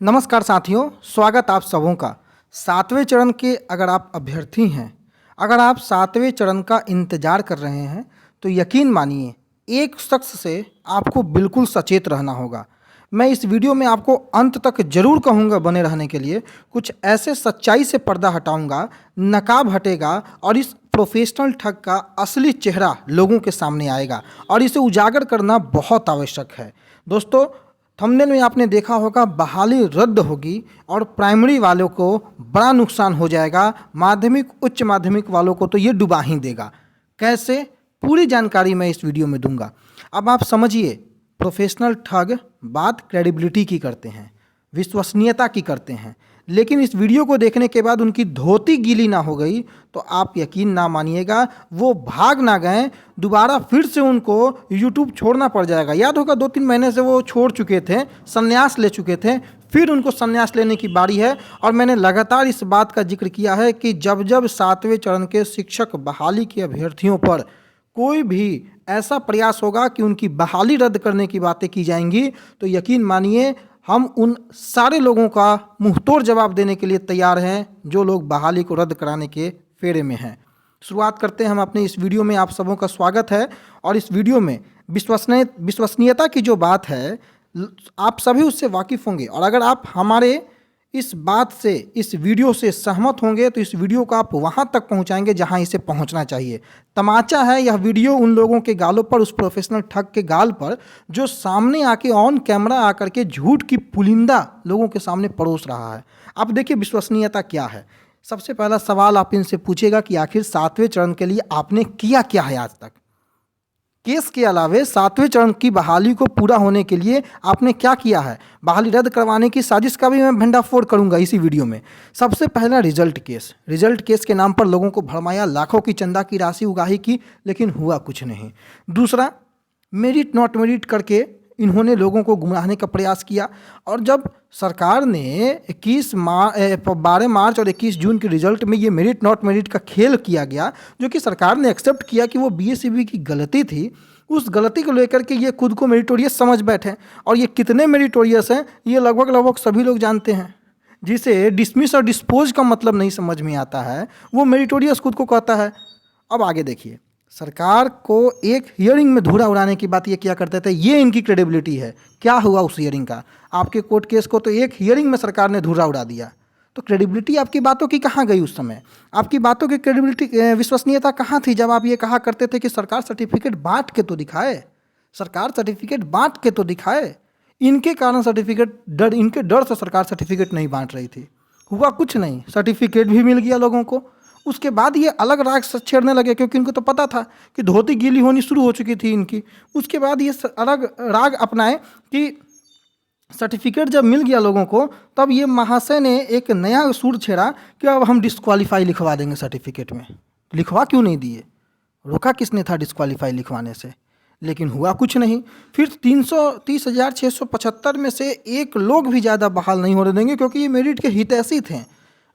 नमस्कार साथियों, स्वागत आप सबों का। सातवें चरण के अगर आप अभ्यर्थी हैं, अगर आप सातवें चरण का इंतज़ार कर रहे हैं, तो यकीन मानिए एक शख्स से आपको बिल्कुल सचेत रहना होगा। मैं इस वीडियो में आपको अंत तक ज़रूर कहूँगा बने रहने के लिए। कुछ ऐसे सच्चाई से पर्दा हटाऊँगा, नकाब हटेगा और इस प्रोफेशनल ठग का असली चेहरा लोगों के सामने आएगा और इसे उजागर करना बहुत आवश्यक है। दोस्तों, थंबनेल में आपने देखा होगा बहाली रद्द होगी और प्राइमरी वालों को बड़ा नुकसान हो जाएगा। माध्यमिक उच्च माध्यमिक वालों को तो ये डुबा ही देगा। कैसे, पूरी जानकारी मैं इस वीडियो में दूंगा। अब आप समझिए, प्रोफेशनल ठग बात क्रेडिबिलिटी की करते हैं, विश्वसनीयता की करते हैं, लेकिन इस वीडियो को देखने के बाद उनकी धोती गीली ना हो गई तो आप यकीन ना मानिएगा, वो भाग ना गए, दोबारा फिर से उनको यूट्यूब छोड़ना पड़ जाएगा। याद होगा 2-3 महीने से वो छोड़ चुके थे, संन्यास ले चुके थे, फिर उनको संन्यास लेने की बारी है। और मैंने लगातार इस बात का जिक्र किया है कि जब जब सातवें चरण के शिक्षक बहाली के अभ्यर्थियों पर कोई भी ऐसा प्रयास होगा कि उनकी बहाली रद्द करने की बातें की जाएंगी, तो यकीन मानिए हम उन सारे लोगों का मुंहतोड़ जवाब देने के लिए तैयार हैं जो लोग बहाली को रद्द कराने के फेरे में हैं। शुरुआत करते हैं हम अपने इस वीडियो में। आप सबों का स्वागत है। और इस वीडियो में विश्वसनीयता की जो बात है, आप सभी उससे वाकिफ़ होंगे। और अगर आप हमारे इस बात से, इस वीडियो से सहमत होंगे तो इस वीडियो को आप वहाँ तक पहुँचाएंगे जहाँ इसे पहुँचना चाहिए। तमाचा है यह वीडियो उन लोगों के गालों पर, उस प्रोफेशनल ठग के गाल पर जो सामने आके ऑन कैमरा आकर के झूठ की पुलिंदा लोगों के सामने परोस रहा है। अब देखिए विश्वसनीयता क्या है। सबसे पहला सवाल आप इनसे पूछेगा कि आखिर सातवें चरण के लिए आपने किया क्या है आज तक। केस के अलावे सातवें चरण की बहाली को पूरा होने के लिए आपने क्या किया है। बहाली रद्द करवाने की साजिश का भी मैं भंडाफोड़ करूंगा इसी वीडियो में। सबसे पहला रिजल्ट केस के नाम पर लोगों को भरमाया, लाखों की चंदा की राशि उगाही की, लेकिन हुआ कुछ नहीं। दूसरा, मेरिट नॉट मेरिट करके इन्होंने लोगों को गुमराहने का प्रयास किया। और जब सरकार ने 12 मार्च और 21 जून के रिजल्ट में ये मेरिट नॉट मेरिट का खेल किया गया, जो कि सरकार ने एक्सेप्ट किया कि वो बीएसईबी की गलती थी, उस गलती को लेकर के ये खुद को मेरिटोरियस समझ बैठे। और ये कितने मेरिटोरियस हैं ये लगभग सभी लोग जानते हैं। जिसे डिसमिस और डिस्पोज का मतलब नहीं समझ में आता है, वो मेरिटोरियस खुद को कहता है। अब आगे देखिए, सरकार को एक हियरिंग में धूरा उड़ाने की बात ये क्या करते थे, ये इनकी क्रेडिबिलिटी है। क्या हुआ उस हियरिंग का? आपके कोर्ट केस को तो एक हियरिंग में सरकार ने धूरा उड़ा दिया। तो क्रेडिबिलिटी आपकी बातों की कहाँ गई उस समय? आपकी बातों की क्रेडिबिलिटी, विश्वसनीयता कहाँ थी जब आप ये कहा करते थे कि सरकार सर्टिफिकेट बांट के तो दिखाए, सरकार सर्टिफिकेट बांट के तो दिखाए। इनके कारण सर्टिफिकेट इनके डर से सरकार सर्टिफिकेट नहीं बांट रही थी। हुआ कुछ नहीं, सर्टिफिकेट भी मिल गया लोगों को। उसके बाद ये अलग राग छेड़ने लगे, क्योंकि इनको तो पता था कि धोती गीली होनी शुरू हो चुकी थी इनकी। उसके बाद ये अलग राग अपनाए कि सर्टिफिकेट जब मिल गया लोगों को, तब ये महाशय ने एक नया सूर छेड़ा कि अब हम डिस्क्वालीफाई लिखवा देंगे सर्टिफिकेट में। लिखवा क्यों नहीं दिए? रोका किसने था डिस्क्वालीफाई लिखवाने से? लेकिन हुआ कुछ नहीं। फिर 330,675 में से एक लोग भी ज़्यादा बहाल नहीं होने देंगे, क्योंकि ये मेरिट के हितैषी थे।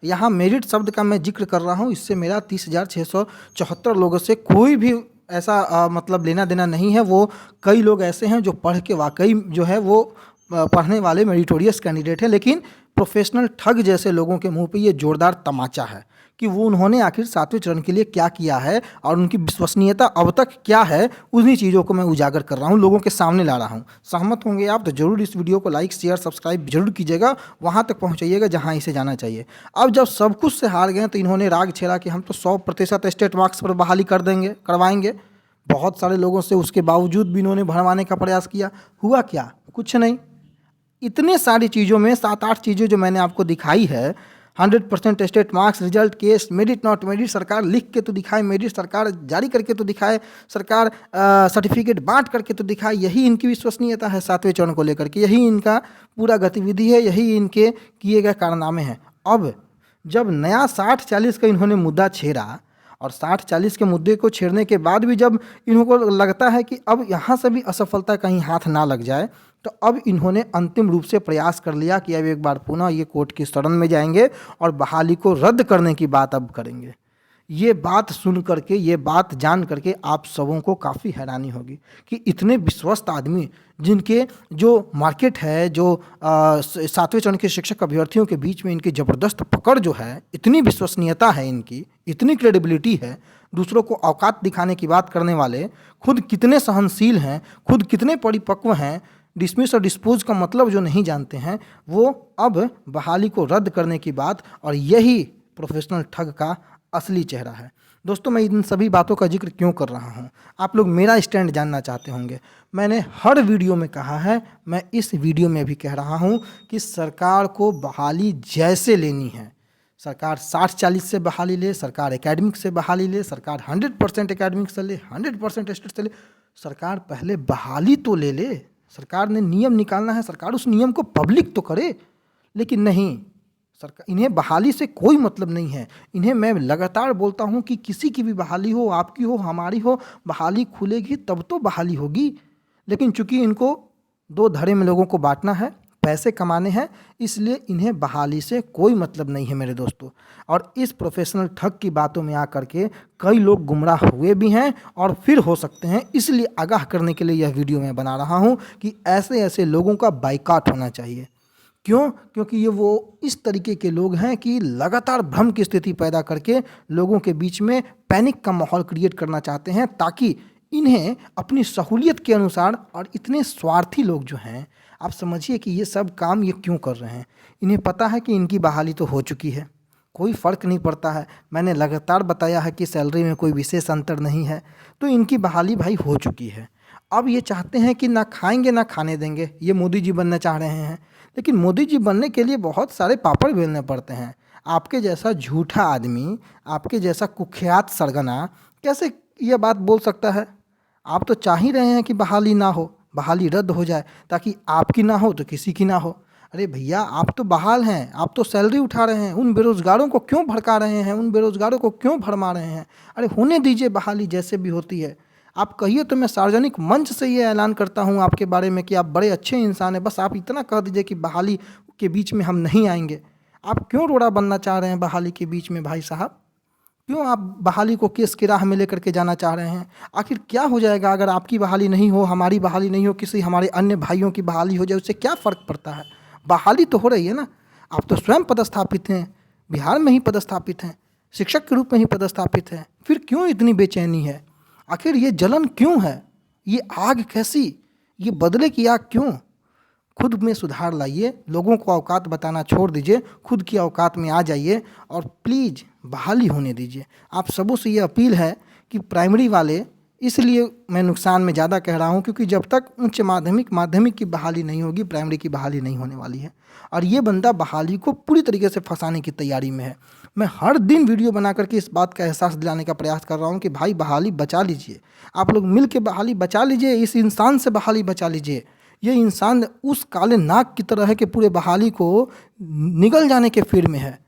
यहाँ मेरिट शब्द का मैं जिक्र कर रहा हूँ, इससे मेरा 30,674 लोगों से कोई भी ऐसा मतलब लेना देना नहीं है। वो कई लोग ऐसे हैं जो पढ़ के वाकई जो है वो पढ़ने वाले मेरिटोरियस कैंडिडेट हैं, लेकिन प्रोफेशनल ठग जैसे लोगों के मुंह पे ये जोरदार तमाचा है कि वो उन्होंने आखिर सातवें चरण के लिए क्या किया है और उनकी विश्वसनीयता अब तक क्या है। उन्हीं चीज़ों को मैं उजागर कर रहा हूँ, लोगों के सामने ला रहा हूँ। सहमत होंगे आप तो ज़रूर इस वीडियो को लाइक शेयर सब्सक्राइब जरूर कीजिएगा, वहाँ तक पहुँचाइएगा जहाँ इसे जाना चाहिए। अब जब सब कुछ से हार गए तो इन्होंने राग छेड़ा कि हम तो 100% स्टेट मार्क्स पर बहाली करवाएंगे। बहुत सारे लोगों से उसके बावजूद भी इन्होंने भरवाने का प्रयास किया। हुआ क्या? कुछ नहीं। इतने सारी चीज़ों में 7-8 चीज़ें जो मैंने आपको दिखाई है, 100% state marks, result case, merit not merit सरकार लिख के तो दिखाए, मेरिट सरकार जारी करके तो दिखाए, सरकार सर्टिफिकेट बांट करके तो दिखाए। यही इनकी विश्वसनीयता है सातवें चरण को लेकर के, यही इनका पूरा गतिविधि है, यही इनके किए गए कारनामे हैं। अब जब नया 60-40 का इन्होंने मुद्दा छेड़ा और 60-40 के मुद्दे को छेड़ने के बाद भी जब इनको लगता है कि अब यहाँ से भी असफलता कहीं हाथ ना लग जाए, तो अब इन्होंने अंतिम रूप से प्रयास कर लिया कि अब एक बार पुनः ये कोर्ट की शरण में जाएंगे और बहाली को रद्द करने की बात अब करेंगे। ये बात सुन करके, ये बात जान करके आप सबों को काफ़ी हैरानी होगी कि इतने विश्वस्त आदमी, जिनके जो मार्केट है, जो 7वें चरण के शिक्षक अभ्यर्थियों के बीच में इनकी ज़बरदस्त पकड़ जो है, इतनी विश्वसनीयता है इनकी, इतनी क्रेडिबिलिटी है, दूसरों को औकात दिखाने की बात करने वाले, खुद कितने सहनशील हैं, खुद कितने परिपक्व हैं, डिसमिस और डिस्पोज का मतलब जो नहीं जानते हैं, वो अब बहाली को रद्द करने की बात, और यही प्रोफेशनल ठग का असली चेहरा है। दोस्तों, मैं इन सभी बातों का जिक्र क्यों कर रहा हूँ? आप लोग मेरा स्टैंड जानना चाहते होंगे। मैंने हर वीडियो में कहा है, मैं इस वीडियो में भी कह रहा हूँ कि सरकार को बहाली जैसे लेनी है, सरकार 60-40 से बहाली ले, सरकार एकेडमिक से बहाली ले, सरकार 100% एकेडमिक से ले, 100% स्टेट से ले, सरकार पहले बहाली तो ले ले। सरकार ने नियम निकालना है, सरकार उस नियम को पब्लिक तो करे। लेकिन नहीं, सरकार, इन्हें बहाली से कोई मतलब नहीं है। इन्हें मैं लगातार बोलता हूँ कि किसी की भी बहाली हो, आपकी हो, हमारी हो, बहाली खुलेगी तब तो बहाली होगी। लेकिन चूंकि इनको दो धड़े में लोगों को बांटना है, पैसे कमाने हैं, इसलिए इन्हें बहाली से कोई मतलब नहीं है मेरे दोस्तों। और इस प्रोफेशनल ठग की बातों में आकर के कई लोग गुमराह हुए भी हैं और फिर हो सकते हैं, इसलिए आगाह करने के लिए यह वीडियो मैं बना रहा हूं कि ऐसे ऐसे लोगों का बाइकआउट होना चाहिए। क्यों? क्योंकि ये वो इस तरीके के लोग हैं कि लगातार भ्रम की स्थिति पैदा करके लोगों के बीच में पैनिक का माहौल क्रिएट करना चाहते हैं, ताकि इन्हें अपनी सहूलियत के अनुसार, और इतने स्वार्थी लोग जो हैं, आप समझिए कि ये सब काम ये क्यों कर रहे हैं। इन्हें पता है कि इनकी बहाली तो हो चुकी है, कोई फ़र्क नहीं पड़ता है। मैंने लगातार बताया है कि सैलरी में कोई विशेष अंतर नहीं है, तो इनकी बहाली भाई हो चुकी है। अब ये चाहते हैं कि ना खाएंगे ना खाने देंगे, ये मोदी जी बनना चाह रहे हैं। लेकिन मोदी जी बनने के लिए बहुत सारे पापड़ बेलने पड़ते हैं। आपके जैसा झूठा आदमी, आपके जैसा कुख्यात सरगना कैसे यह बात बोल सकता है? आप तो चाह ही रहे हैं कि बहाली ना हो, बहाली रद्द हो जाए, ताकि आपकी ना हो तो किसी की ना हो। अरे भैया, आप तो बहाल हैं, आप तो सैलरी उठा रहे हैं, उन बेरोज़गारों को क्यों भड़का रहे हैं, उन बेरोज़गारों को क्यों भरमा रहे हैं? अरे होने दीजिए बहाली जैसे भी होती है। आप कहिए तो मैं सार्वजनिक मंच से ये ऐलान करता हूँ आपके बारे में कि आप बड़े अच्छे इंसान हैं, बस आप इतना कह दीजिए कि बहाली के बीच में हम नहीं आएंगे। आप क्यों रोड़ा बनना चाह रहे हैं बहाली के बीच में भाई साहब? क्यों आप बहाली को केस की राह में लेकर के जाना चाह रहे हैं? आखिर क्या हो जाएगा अगर आपकी बहाली नहीं हो, हमारी बहाली नहीं हो, किसी हमारे अन्य भाइयों की बहाली हो जाए, उससे क्या फ़र्क पड़ता है? बहाली तो हो रही है ना। आप तो स्वयं पदस्थापित हैं, बिहार में ही पदस्थापित हैं, शिक्षक के रूप में ही पदस्थापित हैं, फिर क्यों इतनी बेचैनी है? आखिर ये जलन क्यों है? ये आग कैसी? ये बदले की आग क्यों? खुद में सुधार लाइए, लोगों को औकात बताना छोड़ दीजिए, खुद की औकात में आ जाइए और प्लीज़ बहाली होने दीजिए। आप सबों से ये अपील है कि प्राइमरी वाले, इसलिए मैं नुकसान में ज़्यादा कह रहा हूँ क्योंकि जब तक उच्च माध्यमिक की बहाली नहीं होगी, प्राइमरी की बहाली नहीं होने वाली है। और ये बंदा बहाली को पूरी तरीके से फंसाने की तैयारी में है। मैं हर दिन वीडियो बना करके इस बात का एहसास दिलाने का प्रयास कर रहा हूँ कि भाई बहाली बचा लीजिए, आप लोग मिल के बहाली बचा लीजिए, इस इंसान से बहाली बचा लीजिए। ये इंसान उस काले नाग की तरह है कि पूरे बहाली को निगल जाने के फिर में है।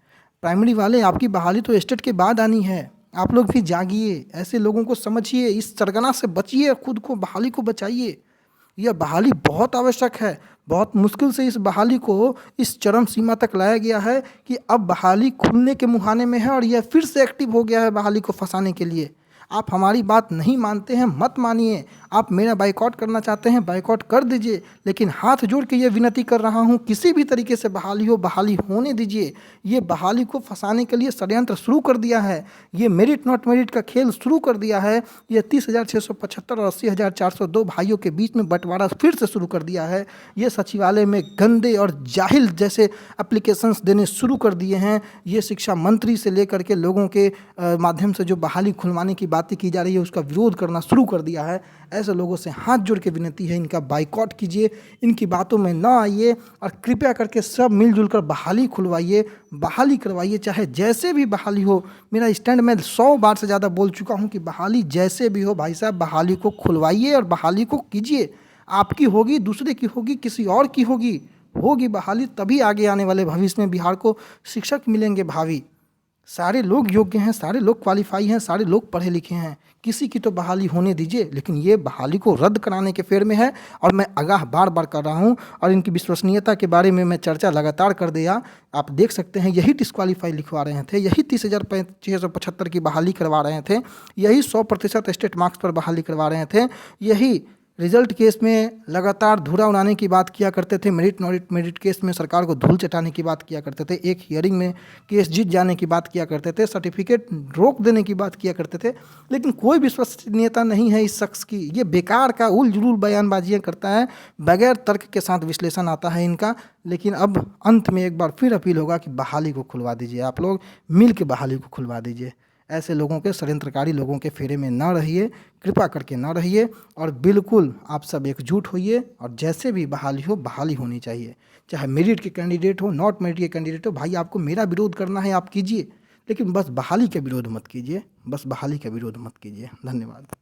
प्राइमरी वाले, आपकी बहाली तो स्टेट के बाद आनी है, आप लोग भी जागिए, ऐसे लोगों को समझिए, इस सरगना से बचिए, खुद को बहाली को बचाइए। यह बहाली बहुत आवश्यक है। बहुत मुश्किल से इस बहाली को इस चरम सीमा तक लाया गया है कि अब बहाली खुलने के मुहाने में है और यह फिर से एक्टिव हो गया है बहाली को फंसाने के लिए। आप हमारी बात नहीं मानते हैं, मत मानिए। आप मेरा बाइकआउट करना चाहते हैं, बाइकआउट कर दीजिए, लेकिन हाथ जोड़ के ये विनती कर रहा हूँ, किसी भी तरीके से बहाली हो, बहाली होने दीजिए। ये बहाली को फंसाने के लिए षड्यंत्र शुरू कर दिया है, ये मेरिट नॉट मेरिट का खेल शुरू कर दिया है। ये 30,675 और 80,402 भाइयों के बीच में बंटवारा फिर से शुरू कर दिया है। ये सचिवालय में गंदे और जाहिल जैसे एप्लीकेशंस देने शुरू कर दिए हैं। ये शिक्षा मंत्री से लेकर के लोगों के माध्यम से जो बहाली खुलवाने की बातें की जा रही है, उसका विरोध करना शुरू कर दिया है। ऐसे लोगों से हाथ जोड़ के विनती है, इनका बाइकआउट कीजिए, इनकी बातों में ना आइए और कृपया करके सब मिलजुल कर बहाली खुलवाइए, बहाली करवाइए, चाहे जैसे भी बहाली हो। मेरा स्टैंड में 100 बार से ज़्यादा बोल चुका हूँ कि बहाली जैसे भी हो भाई साहब, बहाली को खुलवाइए और बहाली को कीजिए। आपकी होगी, दूसरे की होगी, किसी और की होगी, होगी बहाली, तभी आगे आने वाले भविष्य में बिहार को शिक्षक मिलेंगे भावी। सारे लोग योग्य हैं, सारे लोग क्वालिफाई हैं, सारे लोग पढ़े लिखे हैं, किसी की तो बहाली होने दीजिए। लेकिन ये बहाली को रद्द कराने के फेर में है और मैं आगाह बार बार कर रहा हूँ और इनकी विश्वसनीयता के बारे में मैं चर्चा लगातार कर दिया। आप देख सकते हैं यही डिस्क्वालीफाई लिखवा रहे थे, यही 30,675 की बहाली करवा रहे थे, यही 100% स्टेट मार्क्स पर बहाली करवा रहे थे, यही रिजल्ट केस में लगातार धुरा उड़ाने की बात किया करते थे, मेरिट केस में सरकार को धूल चटाने की बात किया करते थे, एक हियरिंग में केस जीत जाने की बात किया करते थे, सर्टिफिकेट रोक देने की बात किया करते थे। लेकिन कोई विश्वसनीयता नहीं है इस शख्स की। ये बेकार का उल जुलूल बयानबाजियाँ करता है, बगैर तर्क के साथ विश्लेषण आता है इनका। लेकिन अब अंत में एक बार फिर अपील होगा कि बहाली को खुलवा दीजिए, आप लोग मिल के बहाली को खुलवा दीजिए। ऐसे लोगों के, षड्यंत्रकारी लोगों के फेरे में ना रहिए, कृपा करके ना रहिए और बिल्कुल आप सब एकजुट होइए और जैसे भी बहाली हो, बहाली होनी चाहिए। चाहे मेरिट के कैंडिडेट हो, नॉट मेरिट के कैंडिडेट हो, भाई आपको मेरा विरोध करना है आप कीजिए, लेकिन बस बहाली का विरोध मत कीजिए, बस बहाली का विरोध मत कीजिए। धन्यवाद।